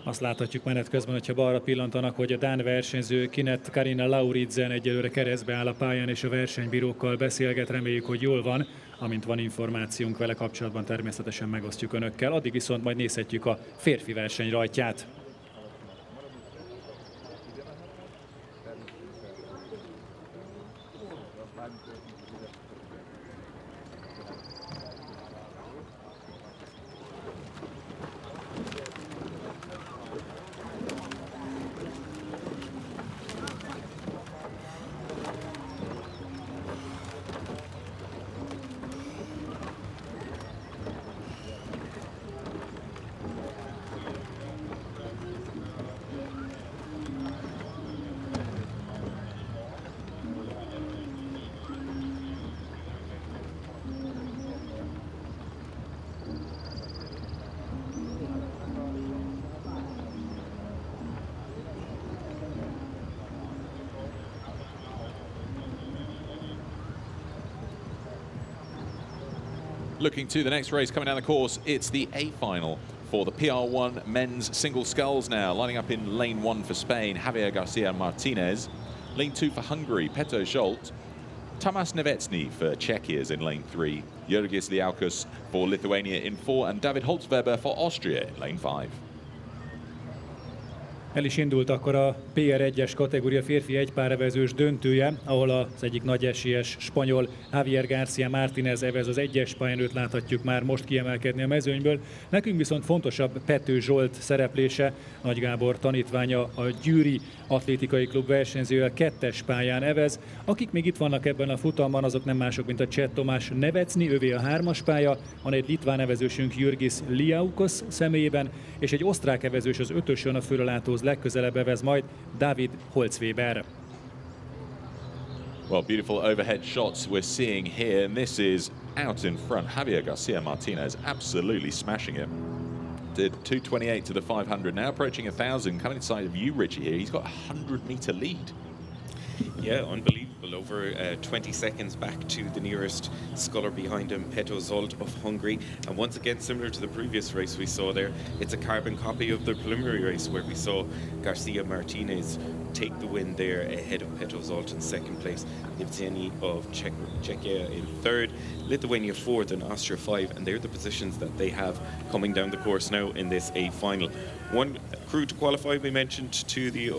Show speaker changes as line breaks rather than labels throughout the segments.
Azt láthatjuk menet közben, hogyha balra pillantanak, hogy a dán versenyző Kinet Karina Lauridsen egyelőre keresztbe áll a pályán, és a versenybírókkal beszélget, reméljük, hogy jól van. Amint van információnk vele kapcsolatban, természetesen megosztjuk önökkel. Addig viszont majd nézhetjük a férfi verseny rajtját.
Looking to the next race coming down the course, it's the A final for the PR1 men's single sculls now. Lining up in lane 1 for Spain, Javier Garcia Martinez. Lane 2 for Hungary, Petr Zsolt. Tamas Nevetsny for Czechia is in lane 3. Jurgis Liaukas for Lithuania in 4. And David Holzweber for Austria in lane 5.
El is indult akkor a PR1-es kategória férfi egypárevezős döntője, ahol az egyik nagy esélyes spanyol Javier Garcia Martinez evez az egyes pályán, őt láthatjuk már most kiemelkedni a mezőnyből. Nekünk viszont fontosabb Petr Zsolt szereplése, Nagy Gábor tanítványa, a Győri Atlétikai Klub versenyzője kettes pályán evez. Akik még itt vannak ebben a futamban, azok nem mások, mint a cseh Tomás Nevetsny, övé a 3-as pálya, van egy litván evezősünk Jurgis Liaukas személyében, és egy osztrák evezős az 5-ösön, a főrelátóz legközelebb evez majd David Holzweber.
Well, beautiful overhead shots we're seeing here, and this is out in front. Javier Garcia Martinez absolutely smashing it. Did 2:28 to the 500, now approaching 1,000, coming inside of you, Richie, here. He's got a 100-meter lead.
Yeah, unbelievable. Over 20 seconds back to the nearest sculler behind him, Petr Zsolt of Hungary. And once again, similar to the previous race we saw there, it's a carbon copy of the preliminary race where we saw Garcia Martinez take the win there ahead of Petr Zsolt in second place, Nevetsny of Czechia in third, Lithuania fourth, and Austria 5. And they're the positions that they have coming down the course now in this A final. One crew to qualify, we mentioned, to the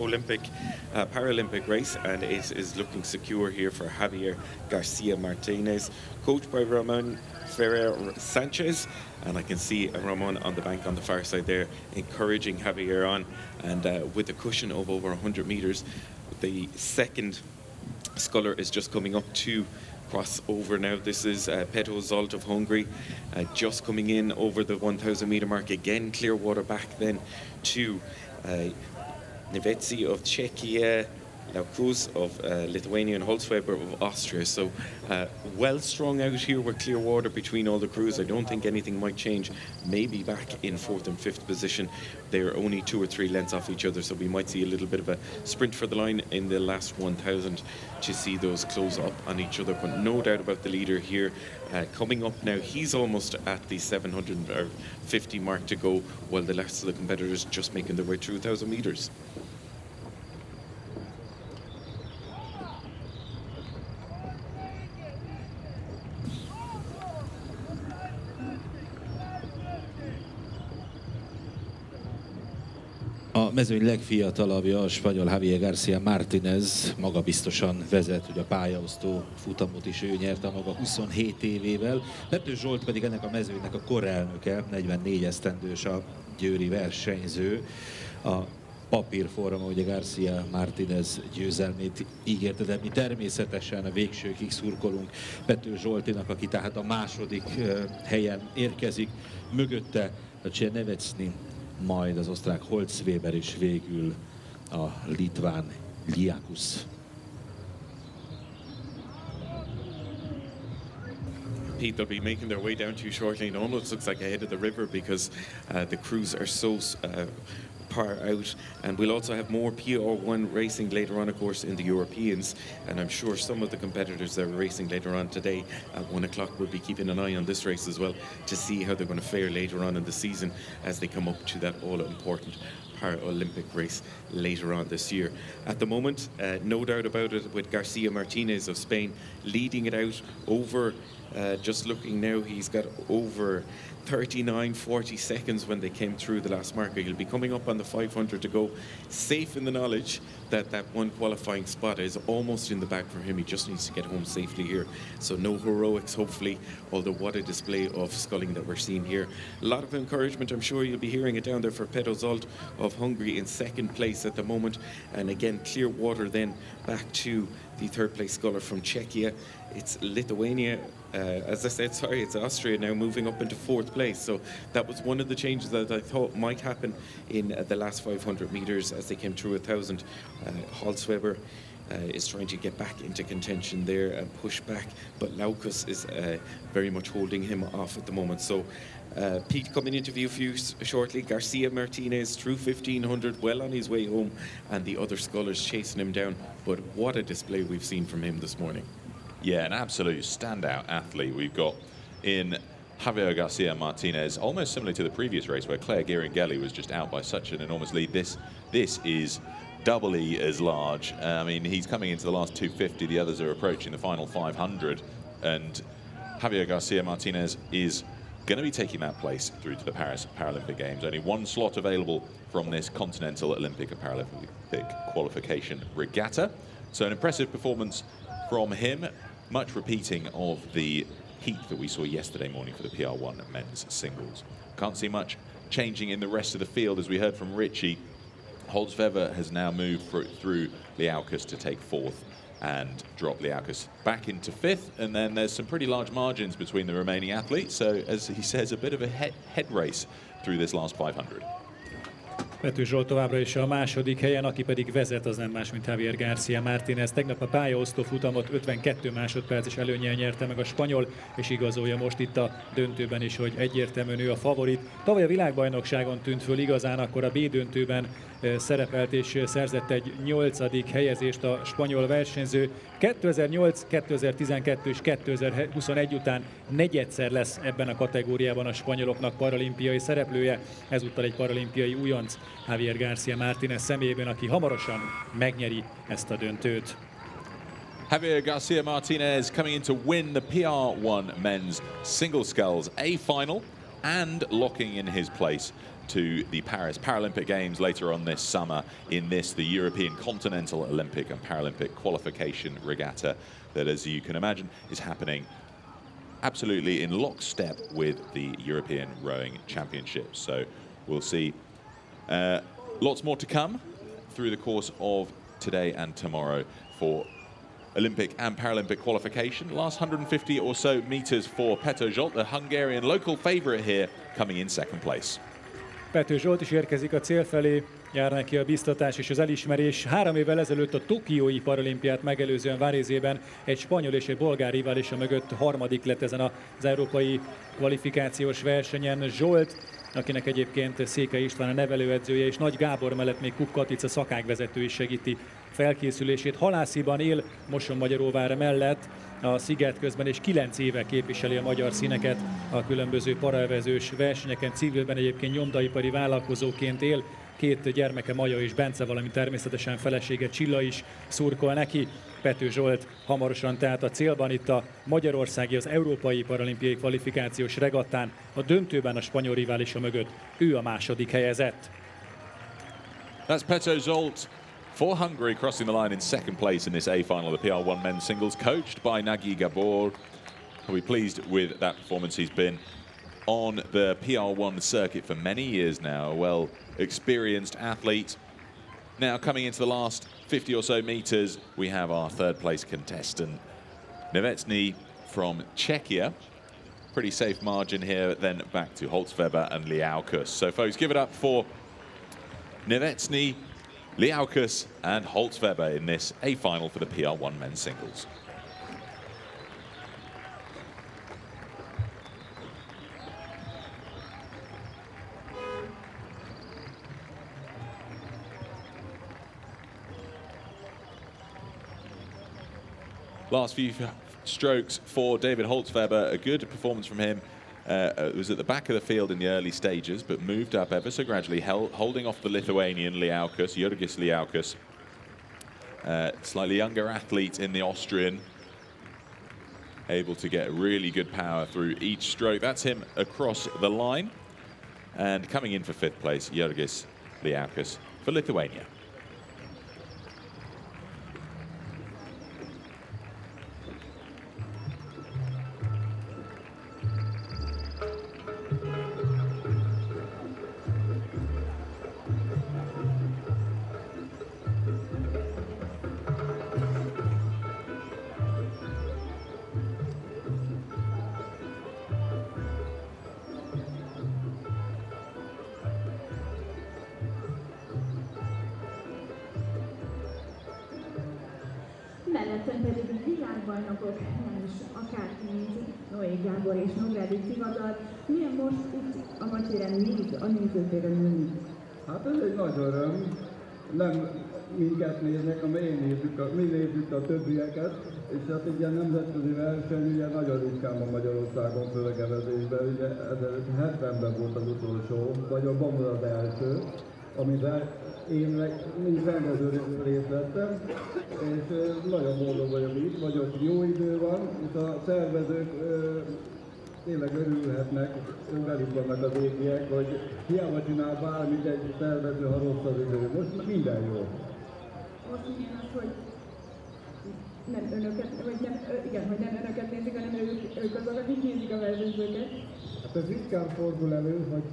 Paralympic race, and it is looking secure here for Javier Garcia Martinez, coached by Ramon Ferrer Sanchez, and I can see Ramon on the bank on the far side there encouraging Javier on, and with a cushion of over 100 meters. The second sculler is just coming up to cross over now. This is Petr Zsolt of Hungary, just coming in over the 1,000 meter mark. Again, clear water back then to Nevetsny of Czechia, Liaukas of Lithuania, and Holzweber of Austria. So well strung out here with clear water between all the crews. I don't think anything might change. Maybe back in 4th and 5th position. They're only 2 or 3 lengths off each other, so we might see a little bit of a sprint for the line in the last 1,000 to see those close up on each other. But no doubt about the leader here. Coming up now, he's almost at the 750 mark to go, while the rest of the competitors just making their way through 1,000 meters.
A mezőny legfiatalabbja, a spanyol Javier Garcia Martinez magabiztosan vezet, hogy a pályaosztó futamot is ő nyerte maga 27 évével. Petr Zsolt pedig ennek a mezőnynek a korelnöke, 44 esztendős a győri versenyző. A papírforma, ugye Garcia Martinez győzelmét ígérte, de mi természetesen a végsőkig szurkolunk Petr Zsoltinak, aki tehát a második helyen érkezik. Mögötte a cseh Nevetsny, majd az osztrák Holzweber, és végül a litván Liaukas.
Pete, they'll be making their way down to you shortly. It almost looks like ahead of the river because the crews are so par out, and we'll also have more PR1 racing later on, of course, in the Europeans, and I'm sure some of the competitors that are racing later on today at 1 o'clock will be keeping an eye on this race as well to see how they're going to fare later on in the season as they come up to that all-important Paralympic race later on this year. At the moment, no doubt about it, with Garcia Martinez of Spain leading it out over, just looking now, he's got over 39-40 seconds when they came through the last marker. He'll be coming up on the 500 to go, safe in the knowledge that that one qualifying spot is almost in the bag for him. He just needs to get home safely here. So no heroics, hopefully, although what a display of sculling that we're seeing here. A lot of encouragement, I'm sure you'll be hearing it down there for Petr Zsolt of Hungary in second place at the moment. And again, clear water then back to the third place sculler from Czechia. It's Lithuania, as I said, sorry, it's Austria now moving up into fourth place. So that was one of the changes that I thought might happen in the last 500 meters as they came through 1,000. Holzweber is trying to get back into contention there and push back, but Laukus is very much holding him off at the moment. So Pete coming into view for you shortly. Garcia Martinez through 1,500, well on his way home, and the other scullers chasing him down. But what a display we've seen from him this morning.
Yeah, an absolute standout athlete we've got in Javier Garcia Martinez, almost similar to the previous race where Claire Geringeli was just out by such an enormous lead. This is doubly as large. I mean, he's coming into the last 250, the others are approaching the final 500, and Javier Garcia Martinez is going to be taking that place through to the Paris Paralympic Games. Only one slot available from this Continental Olympic and Paralympic Qualification Regatta. So an impressive performance from him, much repeating of the heat that we saw yesterday morning for the PR1 men's singles. Can't see much changing in the rest of the field, as we heard from Richie. Holzweber has now moved through Liaukas to take fourth and drop Liaukas back into fifth, and then there's some pretty large margins between the remaining athletes, so as he says, a bit of a head race through this last 500.
Petr Zsolt továbbra is a második helyen, aki pedig vezet, az nem más, mint Javier Garcia Martinez. Tegnap a pályaosztó futamot 52 másodperces előnnyel nyerte meg a spanyol, és igazolja most itt a döntőben is, hogy egyértelműen ő a favorit. Tavaly a világbajnokságon tűnt föl igazán, akkor a B döntőben szerepelt és szerzett egy 8. helyezést a spanyol versenyző. 2008, 2012 és 2021 után negyedszer lesz ebben a kategóriában a spanyoloknak paralimpiai szereplője. Ezúttal egy paralimpiai újonc Javier Garcia Martinez személyében, aki hamarosan megnyeri ezt a döntőt.
Javier Garcia Martinez coming in to win the PR1 men's single sculls A final and locking in his place to the Paris Paralympic Games later on this summer in the European Continental Olympic and Paralympic Qualification Regatta that, as you can imagine, is happening absolutely in lockstep with the European Rowing Championships. So we'll see lots more to come through the course of today and tomorrow for Olympic and Paralympic qualification. Last 150 or so meters for Petr Zsolt, the Hungarian local favorite here, coming in second place.
Petr Zsolt is érkezik a cél felé, jár neki a biztatás és az elismerés. 3 évvel ezelőtt a tokiói paralimpiát megelőzően Varésében egy spanyol és egy bolgár riválisa mögött harmadik lett ezen az európai kvalifikációs versenyen. Zsolt, akinek egyébként Székely István a nevelőedzője, és Nagy Gábor mellett még Kuk Katica szakágvezető is segíti felkészülését. Halásziban él Mosonmagyaróvár mellett a sziget közben, és 9 éve képviseli a magyar színeket a különböző paraevezős versenyeken. Civilben egyébként nyomdaipari vállalkozóként él. 2 gyermeke, Maja és Bence, valamint természetesen felesége Csilla is szurkol neki. Petr Zsolt hamarosan tehát a célban, itt a magyarországi, az európai paralimpiai kvalifikációs regattán, a döntőben a spanyol riválisa mögött. Ő a második helyezett.
That's Petr Zsolt for Hungary, crossing the line in second place in this A final of the PR1 men's singles, coached by Nagy Gábor. We'll be pleased with that performance. He's been on the PR1 circuit for many years now, a well-experienced athlete. Now coming into the last 50 or so meters, we have our third place contestant, Nevetsny from Czechia. Pretty safe margin here, then back to Holzweber and Liaukas. So folks, give it up for Nevetsny, Liaukas and Holzweber in this A final for the PR1 men's singles. last few strokes for David Holtzweber. A good performance from him. It was at the back of the field in the early stages, but moved up ever so gradually, holding off the Lithuanian Liaukas, Jurgis Liaukas. Slightly younger athlete in the Austrian, able to get really good power through each stroke. That's him across the line. And coming in for 5th place, Jurgis Liaukas for Lithuania.
Mellettem pedig a világbajnokok, nem is akárki, mint Noé Gábor és Nógrádi Tivadar. Milyen most itt a macséren a nézőtéren ülni?
Hát ez egy nagy öröm. Nem minket néznek, mi nézzük a többieket, és hát egy ilyen nemzetközi verseny ugye nagyon ritkán van Magyarországon, főleg evezésben, ugye 70-ben volt az utolsó, vagy a Bamor az első, amiben én mint rendező részt vettem, és nagyon boldog vagyok itt, vagyok, jó idő van, és a szervezők tényleg örülhetnek, velük vannak az égiek, hogy hiába csinál bármit egy szervező, ha rossz az idő. Most minden jó.
Most milyen az, hogy nem önöket, vagy nem, igen, hogy nem önöket nézik, hanem ők azok, akik nézik a versenyzőket.
Hát ez ritkán fordul elő, hogy